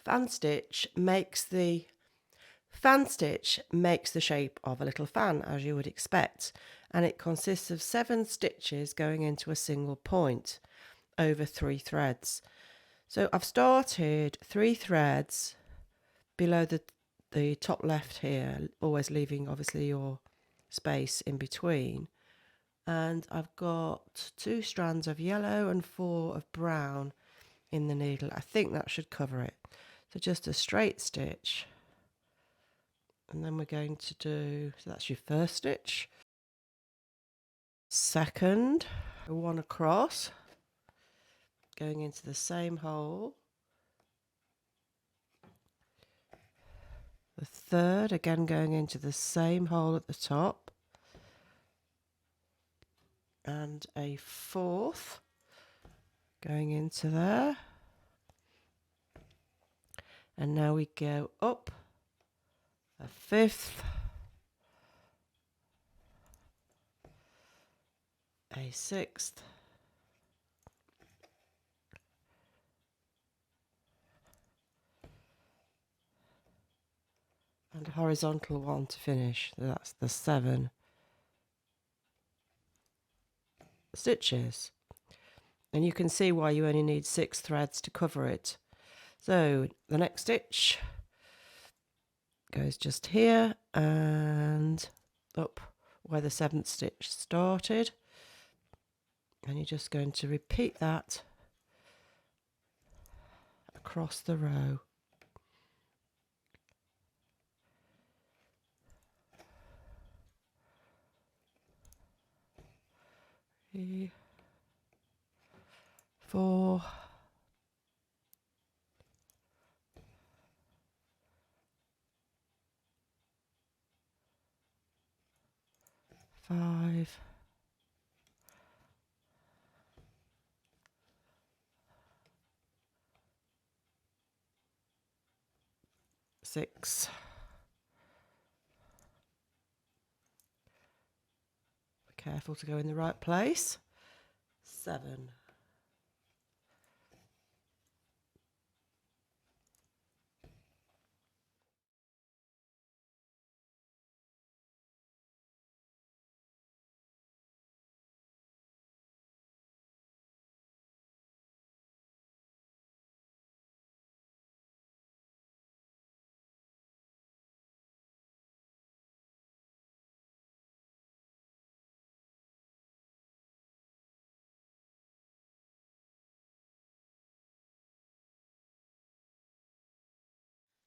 Fan stitch makes the shape of a little fan, as you would expect, and it consists of 7 stitches going into a single point over 3 threads. So I've started 3 threads below the top left here, always leaving obviously your space in between, and I've got 2 strands of yellow and 4 of brown in the needle. I think that should cover it. So just a straight stitch, and then we're going to do, so that's your first stitch, second, one across, going into the same hole, the third again going into the same hole at the top, and a fourth going into there, and now we go up a fifth, a sixth, and a horizontal one to finish. That's the 7 stitches, and you can see why you only need 6 threads to cover it. So the next stitch goes just here and up where the 7th stitch started, and you're just going to repeat that across the row. Three, 4, 5, 6, be careful to go in the right place, 7,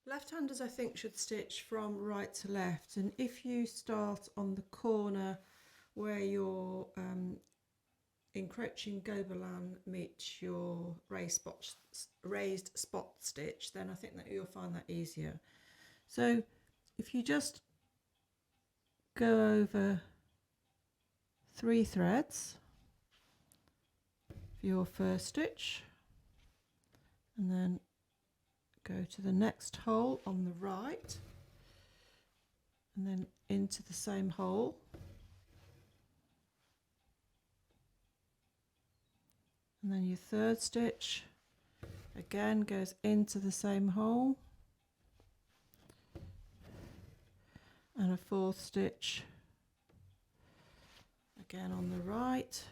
Left-handers, I think, should stitch from right to left, and if you start on the corner where your encroaching gobelin meets your raised spot stitch, then I think that you'll find that easier. So if you just go over 3 threads for your first stitch, and then go to the next hole on the right, and then into the same hole, and then your third stitch again goes into the same hole, and a fourth stitch again on the right,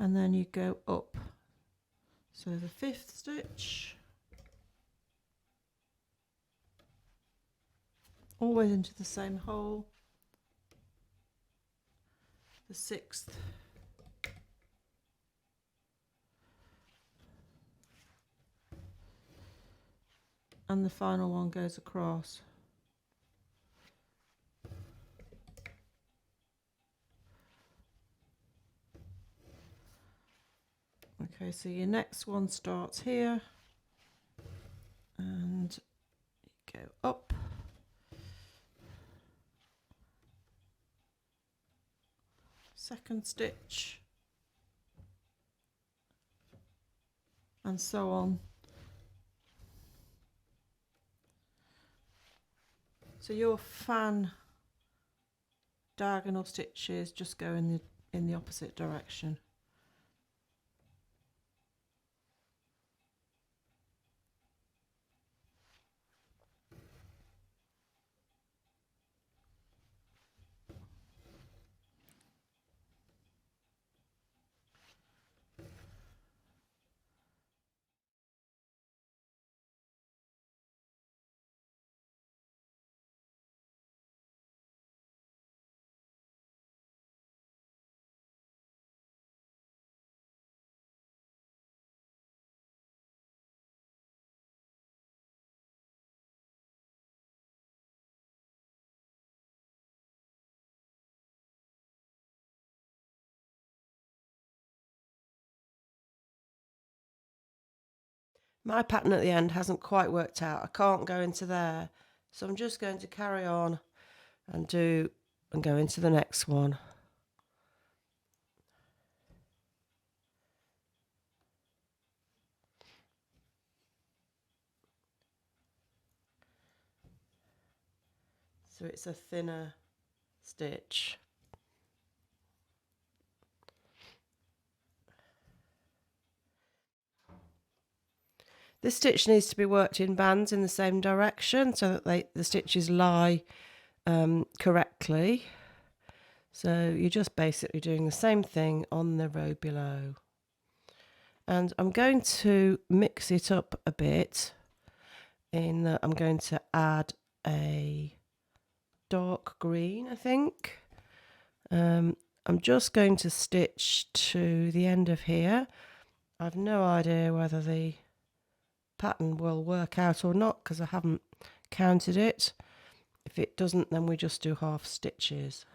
and then you go up. So the 5th stitch, always into the same hole, the 6th, and the final one goes across. Okay, so your next one starts here, and you go up, second stitch, and so on. So your fan diagonal stitches just go in the opposite direction. My pattern at the end hasn't quite worked out. I can't go into there. So I'm just going to carry on and go into the next one. So it's a thinner stitch. This stitch needs to be worked in bands in the same direction so that the stitches lie correctly. So you're just basically doing the same thing on the row below. And I'm going to mix it up a bit in that I'm going to add a dark green, I think. I'm just going to stitch to the end of here. I've no idea whether the pattern will work out or not because I haven't counted it. If it doesn't, then we just do half stitches.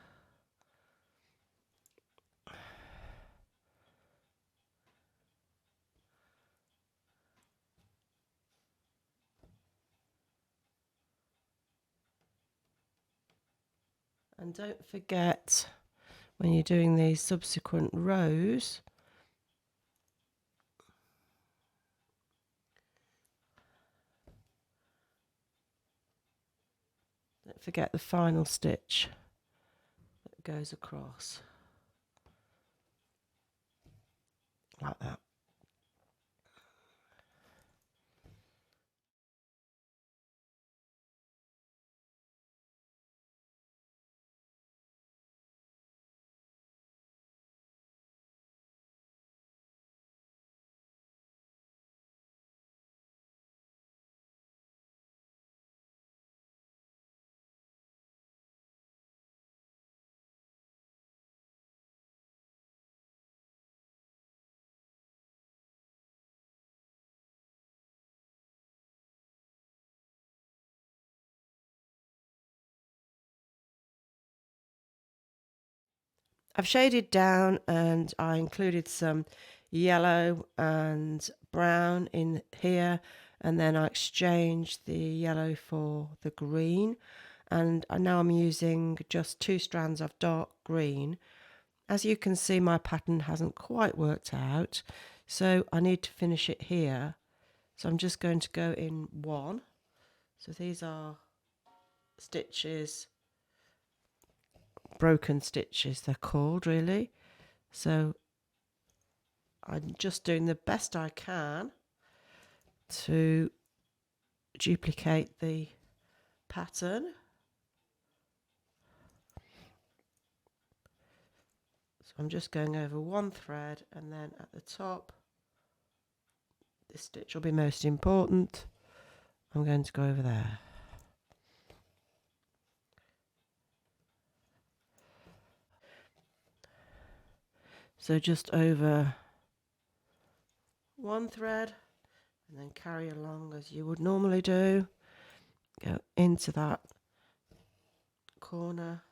And don't forget, when you're doing these subsequent rows, don't forget the final stitch that goes across like that. I've shaded down and I included some yellow and brown in here, and then I exchanged the yellow for the green, and now I'm using just 2 strands of dark green. As you can see, my pattern hasn't quite worked out, so I need to finish it here. So I'm just going to go in 1. So these are stitches, broken stitches they're called really. So I'm just doing the best I can to duplicate the pattern. So I'm just going over 1 thread, and then at the top, this stitch will be most important. I'm going to go over there. So just over 1 thread, and then carry along as you would normally do. Go into that corner.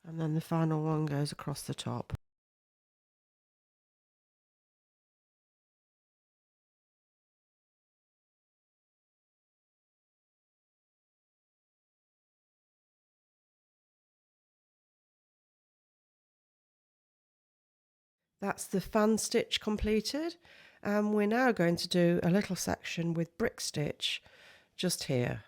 And then the final one goes across the top. That's the fan stitch completed, and we're now going to do a little section with brick stitch just here.